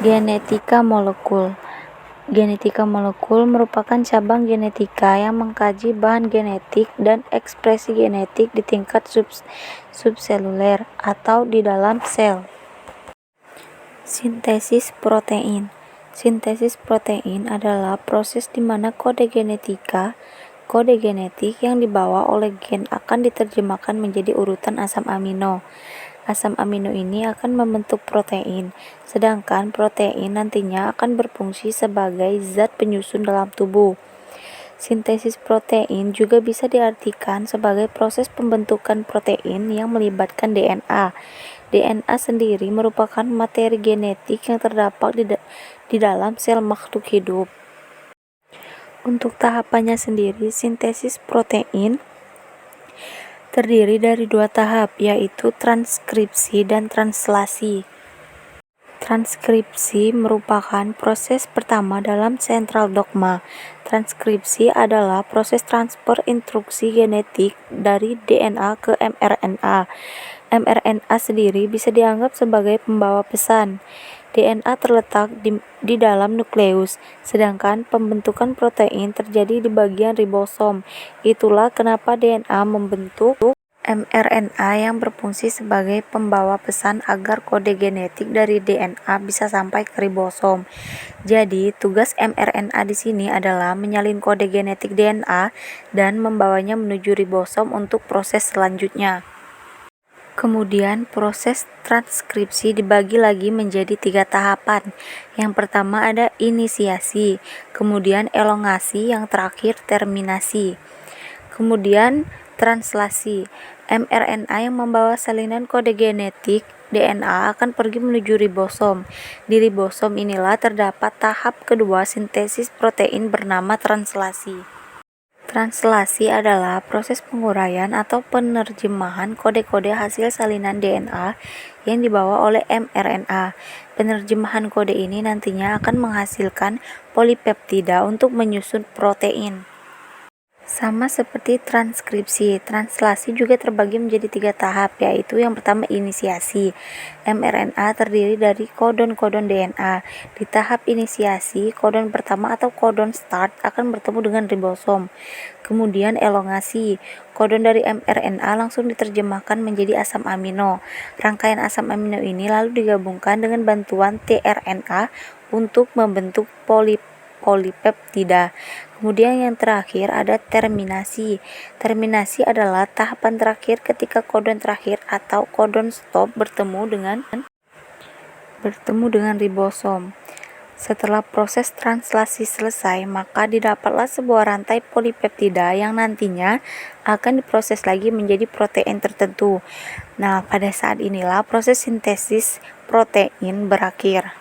Genetika molekul. Genetika molekul merupakan cabang genetika yang mengkaji bahan genetik dan ekspresi genetik di tingkat subseluler atau di dalam sel. Sintesis protein. Sintesis protein adalah proses di mana kode genetik yang dibawa oleh gen akan diterjemahkan menjadi urutan asam amino. Asam amino ini akan membentuk protein, sedangkan protein nantinya akan berfungsi sebagai zat penyusun dalam tubuh. Sintesis protein juga bisa diartikan sebagai proses pembentukan protein yang melibatkan DNA. DNA sendiri merupakan materi genetik yang terdapat di dalam sel makhluk hidup. Untuk tahapannya sendiri, sintesis protein terdiri dari 2 tahap, yaitu transkripsi dan translasi. Transkripsi merupakan proses pertama dalam central dogma. Transkripsi adalah proses transfer instruksi genetik dari DNA ke mRNA. mRNA sendiri bisa dianggap sebagai pembawa pesan. DNA terletak di dalam nukleus, sedangkan pembentukan protein terjadi di bagian ribosom. Itulah kenapa DNA membentuk mRNA yang berfungsi sebagai pembawa pesan agar kode genetik dari DNA bisa sampai ke ribosom. Jadi, tugas mRNA di sini adalah menyalin kode genetik DNA dan membawanya menuju ribosom untuk proses selanjutnya. Kemudian proses transkripsi dibagi lagi menjadi 3 tahapan. Yang pertama ada inisiasi, kemudian elongasi, yang terakhir terminasi. Kemudian translasi. mRNA yang membawa salinan kode genetik DNA akan pergi menuju ribosom. Di ribosom inilah terdapat tahap kedua sintesis protein bernama translasi. Translasi adalah proses penguraian atau penerjemahan kode-kode hasil salinan DNA yang dibawa oleh mRNA. Penerjemahan kode ini nantinya akan menghasilkan polipeptida untuk menyusun protein. Sama seperti transkripsi, translasi juga terbagi menjadi 3 tahap, yaitu yang pertama inisiasi. mRNA terdiri dari kodon-kodon DNA. Di tahap inisiasi, kodon pertama atau kodon start akan bertemu dengan ribosom. Kemudian elongasi, kodon dari mRNA langsung diterjemahkan menjadi asam amino. Rangkaian asam amino ini lalu digabungkan dengan bantuan tRNA untuk membentuk polipeptida. Kemudian yang terakhir ada terminasi. Terminasi adalah tahapan terakhir ketika kodon terakhir atau kodon stop bertemu dengan ribosom. Setelah proses translasi selesai, maka didapatlah sebuah rantai polipeptida yang nantinya akan diproses lagi menjadi protein tertentu. Nah, pada saat inilah proses sintesis protein berakhir.